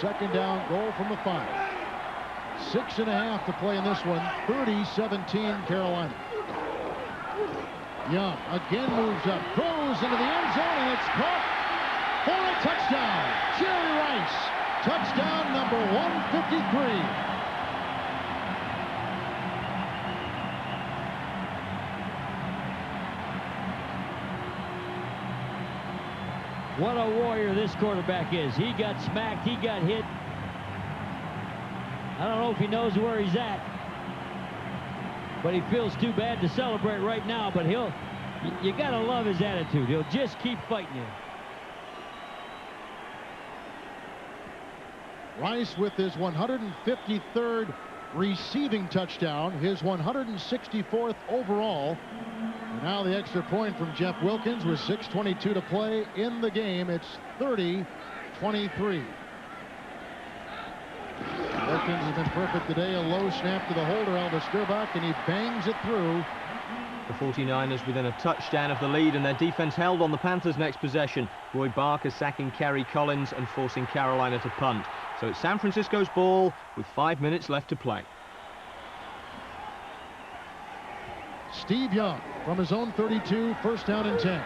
second down goal from the 5. 6.5 to play in this one. 30-17 Carolina. Young again moves up, throws into the end zone, and it's caught for a touchdown. Jerry Rice, touchdown number 153. What a warrior this quarterback is. He got smacked, he got hit. I don't know if he knows where he's at, but he feels too bad to celebrate right now, but you gotta love his attitude. He'll just keep fighting you. Rice with his 153rd receiving touchdown, his 164th overall. And now the extra point from Jeff Wilkins with 6:22 to play in the game. It's 30-23. Wilkins has been perfect today. A low snap to the holder, Elvis Sturbach, and he bangs it through. The 49ers within a touchdown of the lead, and their defense held on the Panthers' next possession. Roy Barker sacking Kerry Collins and forcing Carolina to punt. So it's San Francisco's ball with 5 minutes left to play. Steve Young from his own 32, first down and 10.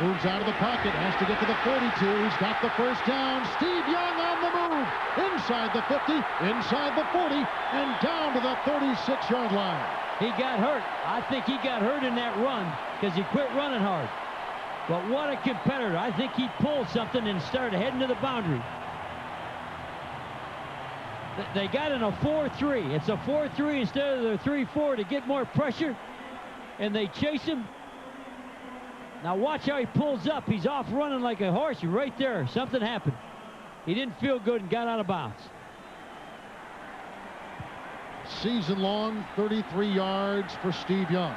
Moves out of the pocket, has to get to the 42. He's got the first down. Steve Young on the move. Inside the 50, inside the 40, and down to the 36-yard line. He got hurt. I think he got hurt in that run because he quit running hard. But what a competitor. I think he pulled something and started heading to the boundary. They got in a 4-3. It's a 4-3 instead of the 3-4 to get more pressure, and they chase him. Now watch how he pulls up. He's off running like a horse right there. Something happened. He didn't feel good and got out of bounds. Season-long 33 yards for Steve Young.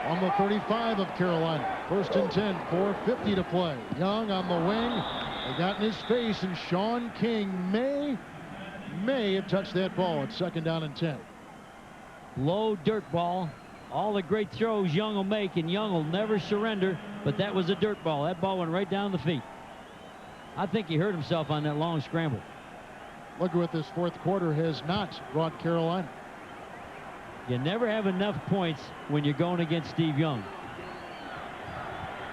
On the 35 of Carolina. First and 10, 4:50 to play. Young on the wing. They got in his face, and Sean King may have touched that ball. It's second down and 10. Low dirt ball. All the great throws Young will make, and Young will never surrender, but that was a dirt ball. That ball went right down the feet. I think he hurt himself on that long scramble. Look at what this fourth quarter has not brought Carolina. You never have enough points when you're going against Steve Young.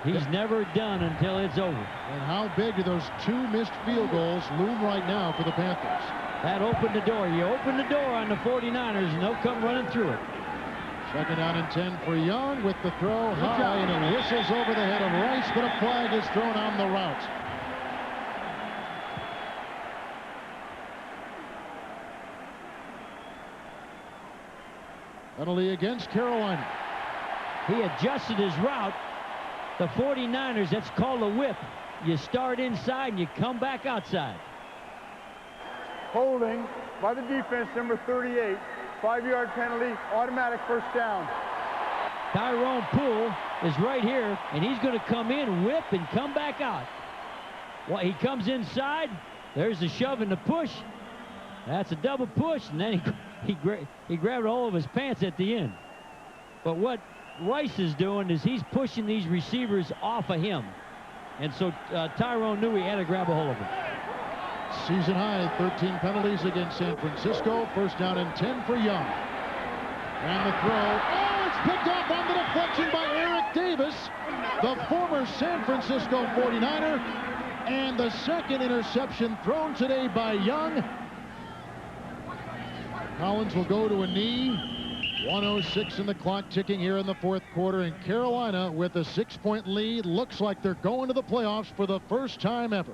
He's never done until it's over. And how big do those 2 missed field goals loom right now for the Panthers? That opened the door. You open the door on the 49ers, and they'll come running through it. Second down and 10 for Young with the throw high, and it whistles over the head of Rice, but a flag is thrown on the route. Penalty against Carolina. He adjusted his route. The 49ers, that's called a whip. You start inside and you come back outside. Holding by the defense, number 38. 5-yard penalty, automatic first down. Tyrone Poole is right here, and he's going to come in, whip, and come back out. Well, he comes inside. There's the shove and the push. That's a double push, and then he grabbed a hold of his pants at the end. But what Rice is doing is he's pushing these receivers off of him. And so Tyrone knew he had to grab a hold of him. Season high 13 penalties against San Francisco. First down and 10 for Young. And the throw. Oh, it's picked up on the deflection by Eric Davis, the former San Francisco 49er. And the second interception thrown today by Young. Collins will go to a knee. 1:06 in the clock ticking here in the fourth quarter. And Carolina with a 6-point lead. Looks like they're going to the playoffs for the first time ever.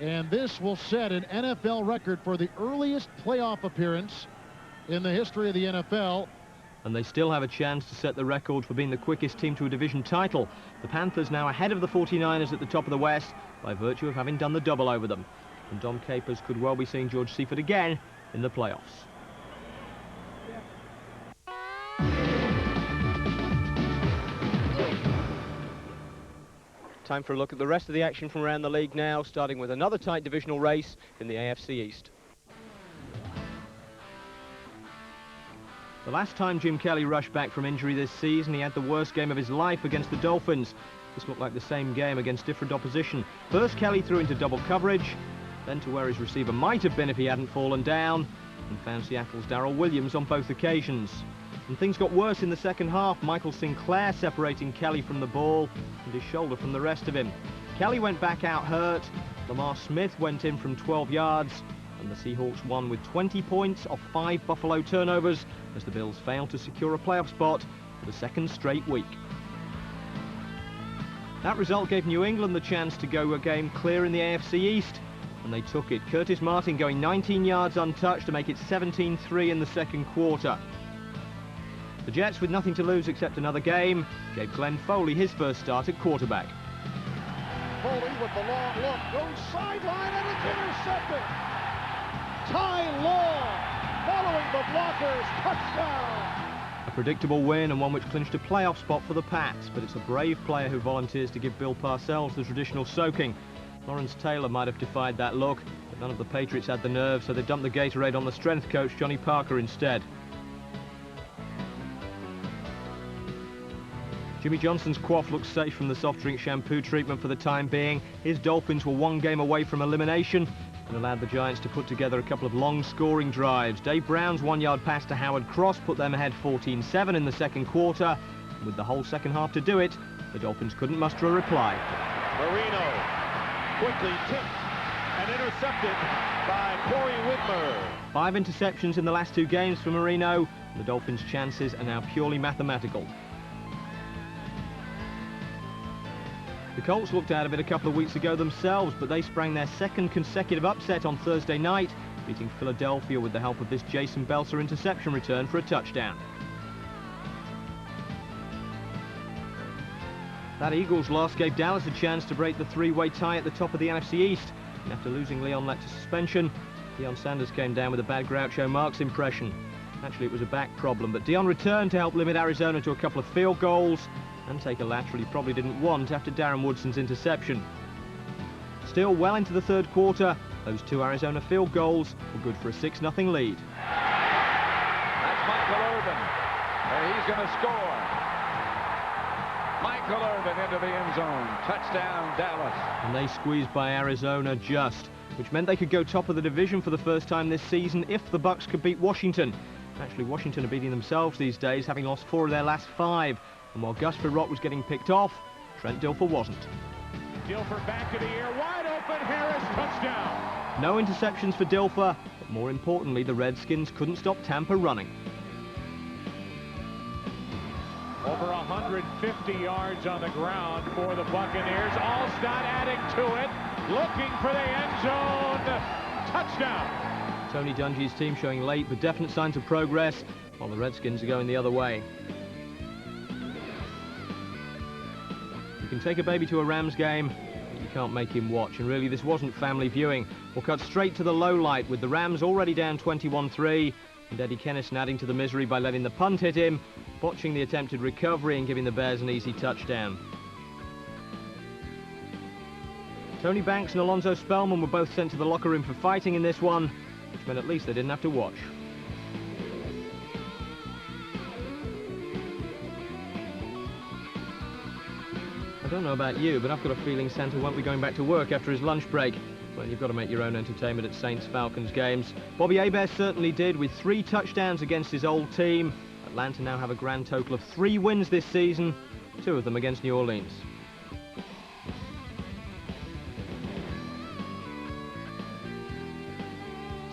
And this will set an NFL record for the earliest playoff appearance in the history of the NFL. And they still have a chance to set the record for being the quickest team to a division title. The Panthers now ahead of the 49ers at the top of the West by virtue of having done the double over them. And Dom Capers could well be seeing George Seifert again in the playoffs. Time for a look at the rest of the action from around the league now, starting with another tight divisional race in the AFC East. The last time Jim Kelly rushed back from injury this season, he had the worst game of his life against the Dolphins. This looked like the same game against different opposition. First Kelly threw into double coverage, then to where his receiver might have been if he hadn't fallen down, and found Seattle's Darrell Williams on both occasions. And things got worse in the second half. Michael Sinclair separating Kelly from the ball and his shoulder from the rest of him. Kelly went back out hurt. Lamar Smith went in from 12 yards, and the Seahawks won with 20 points off 5 Buffalo turnovers as the Bills failed to secure a playoff spot for the second straight week. That result gave New England the chance to go a game clear in the AFC East, and they took it. Curtis Martin going 19 yards untouched to make it 17-3 in the second quarter. The Jets, with nothing to lose except another game, gave Glenn Foley his first start at quarterback. Foley with the long look, goes sideline, and it's intercepted. Ty Law following the blockers, touchdown. A predictable win, and one which clinched a playoff spot for the Pats, but it's a brave player who volunteers to give Bill Parcells the traditional soaking. Lawrence Taylor might have defied that look, but none of the Patriots had the nerve, so they dumped the Gatorade on the strength coach, Johnny Parker, instead. Jimmy Johnson's quaff looks safe from the soft drink shampoo treatment for the time being. His Dolphins were one game away from elimination and allowed the Giants to put together a couple of long scoring drives. Dave Brown's 1-yard pass to Howard Cross put them ahead 14-7 in the second quarter. And with the whole second half to do it, the Dolphins couldn't muster a reply. Marino quickly tipped and intercepted by Corey Whitmer. 5 interceptions in the last 2 games for Marino. The Dolphins' chances are now purely mathematical. The Colts looked out of it a couple of weeks ago themselves, but they sprang their second consecutive upset on Thursday night, beating Philadelphia with the help of this Jason Belser interception return for a touchdown. That Eagles loss gave Dallas a chance to break the 3-way tie at the top of the NFC East, and after losing Leon Lett to suspension, Deion Sanders came down with a bad Groucho Marx impression. Actually, it was a back problem, but Deion returned to help limit Arizona to a couple of field goals and take a lateral he probably didn't want after Darren Woodson's interception. Still, well into the third quarter, those 2 Arizona field goals were good for a 6-0 lead. That's Michael Irvin. He's going to score. Michael Irvin into the end zone. Touchdown, Dallas. And they squeezed by Arizona just, which meant they could go top of the division for the first time this season if the Bucs could beat Washington. Actually, Washington are beating themselves these days, having lost 4 of their last 5. And while Gus Frerotte was getting picked off, Trent Dilfer wasn't. Dilfer back to the air, wide open, Harris, touchdown. No interceptions for Dilfer, but more importantly, the Redskins couldn't stop Tampa running. Over 150 yards on the ground for the Buccaneers. Allstott adding to it, looking for the end zone. Touchdown. Tony Dungy's team showing late but definite signs of progress, while the Redskins are going the other way. You can take a baby to a Rams game, but you can't make him watch, and really this wasn't family viewing. We'll cut straight to the low light with the Rams already down 21-3, and Eddie Kennison adding to the misery by letting the punt hit him, botching the attempted recovery and giving the Bears an easy touchdown. Tony Banks and Alonzo Spellman were both sent to the locker room for fighting in this one, which meant at least they didn't have to watch. I don't know about you, but I've got a feeling Santa won't be going back to work after his lunch break. Well, you've got to make your own entertainment at Saints-Falcons games. Bobby Hebert certainly did, with 3 touchdowns against his old team. Atlanta now have a grand total of 3 wins this season, 2 of them against New Orleans.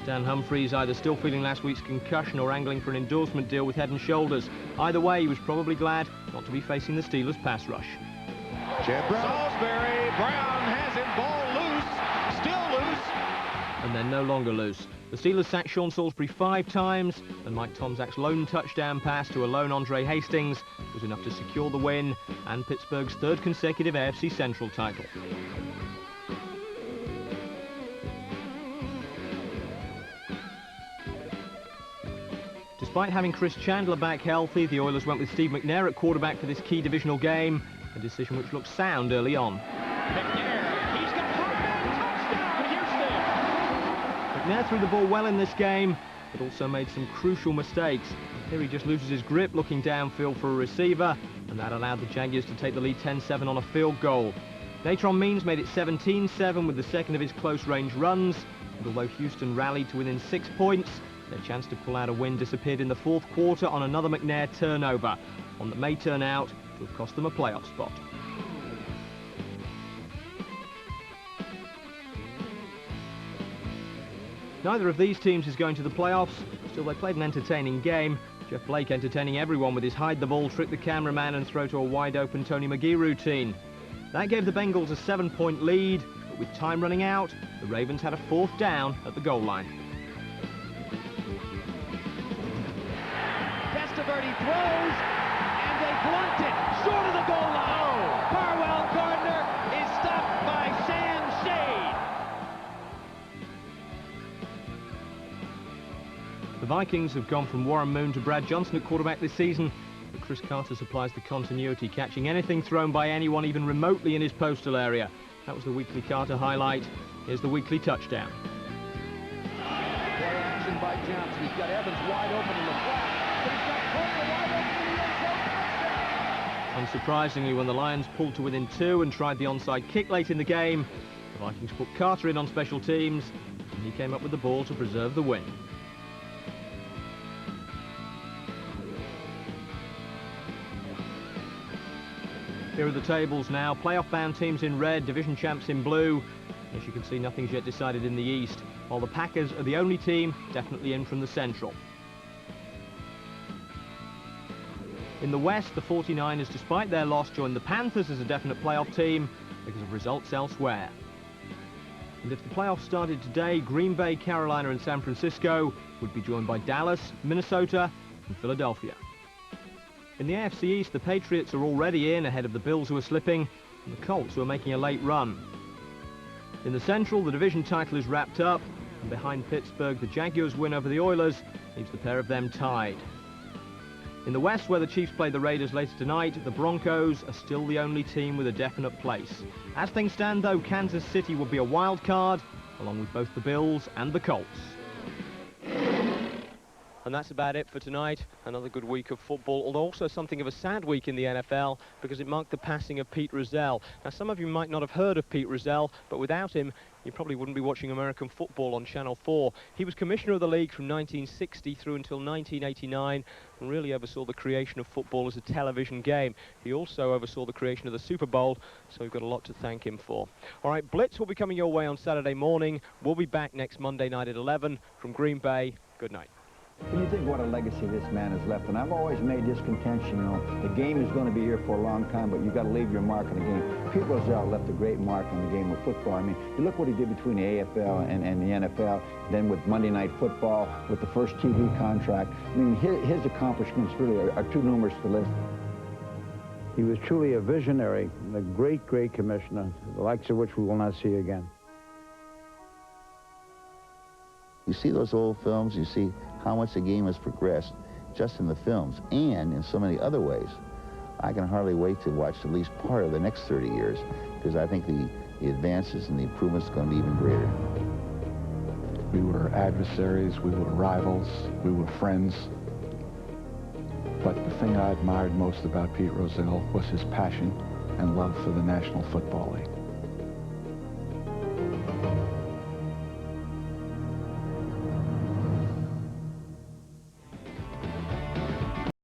Stan Humphries either still feeling last week's concussion or angling for an endorsement deal with Head & Shoulders. Either way, he was probably glad not to be facing the Steelers' pass rush. Chad Brown. Salisbury, Brown has it, ball loose, still loose. And then no longer loose. The Steelers sacked Sean Salisbury 5 times, and Mike Tomczak's lone touchdown pass to a lone Andre Hastings was enough to secure the win and Pittsburgh's 3rd consecutive AFC Central title. Despite having Chris Chandler back healthy, the Oilers went with Steve McNair at quarterback for this key divisional game, a decision which looked sound early on. McNair, he's got touchdown, Houston. McNair threw the ball well in this game, but also made some crucial mistakes. Here he just loses his grip looking downfield for a receiver, and that allowed the Jaguars to take the lead 10-7 on a field goal. Natron Means made it 17-7 with the second of his close-range runs, and although Houston rallied to within 6 points, their chance to pull out a win disappeared in the fourth quarter on another McNair turnover, one that may turn out to have cost them a playoff spot. Neither of these teams is going to the playoffs, still they played an entertaining game. Jeff Blake entertaining everyone with his hide the ball, trick the cameraman and throw to a wide-open Tony McGee routine. That gave the Bengals a 7-point lead, but with time running out, the Ravens had a 4th down at the goal line. Testaverde throws, and they blunt it short of the goal line. Carwell Gardner is stopped by Sam Shade. The Vikings have gone from Warren Moon to Brad Johnson at quarterback this season, but Chris Carter supplies the continuity, catching anything thrown by anyone even remotely in his postal area. That was the weekly Carter highlight. Here's the weekly touchdown. Play action by Johnson. He's got Evans wide open in the flat, but he's got Carter wide open in the end zone. Unsurprisingly, when the Lions pulled to within 2 and tried the onside kick late in the game, the Vikings put Carter in on special teams, and he came up with the ball to preserve the win. Here are the tables now. Playoff-bound teams in red, division champs in blue. As you can see, nothing's yet decided in the East, while the Packers are the only team definitely in from the Central. In the West, the 49ers, despite their loss, joined the Panthers as a definite playoff team because of results elsewhere. And if the playoffs started today, Green Bay, Carolina and San Francisco would be joined by Dallas, Minnesota and Philadelphia. In the AFC East, the Patriots are already in ahead of the Bills, who are slipping, and the Colts, who are making a late run. In the Central, the division title is wrapped up, and behind Pittsburgh, the Jaguars' win over the Oilers leaves the pair of them tied. In the West, where the Chiefs play the Raiders later tonight, the Broncos are still the only team with a definite place. As things stand, though, Kansas City will be a wild card, along with both the Bills and the Colts. And that's about it for tonight. Another good week of football, although also something of a sad week in the NFL because it marked the passing of Pete Rozelle. Now, some of you might not have heard of Pete Rozelle, but without him, you probably wouldn't be watching American football on Channel 4. He was commissioner of the league from 1960 through until 1989 and really oversaw the creation of football as a television game. He also oversaw the creation of the Super Bowl, so we've got a lot to thank him for. All right, Blitz will be coming your way on Saturday morning. We'll be back next Monday night at 11 from Green Bay. Good night. When you think what a legacy this man has left, and I've always made this contention, you know, the game is going to be here for a long time, but you've got to leave your mark on the game. Pete Rozelle left a great mark on the game of football. I mean, you look what he did between the AFL and the NFL, then with Monday Night Football, with the first TV contract. I mean, his accomplishments really are too numerous to list. He was truly a visionary, and a great, great commissioner, the likes of which we will not see again. You see those old films, you see how much the game has progressed just in the films and in so many other ways. I can hardly wait to watch at least part of the next 30 years because I think the advances and the improvements are going to be even greater. We were adversaries, we were rivals, we were friends. But the thing I admired most about Pete Rozelle was his passion and love for the National Football League.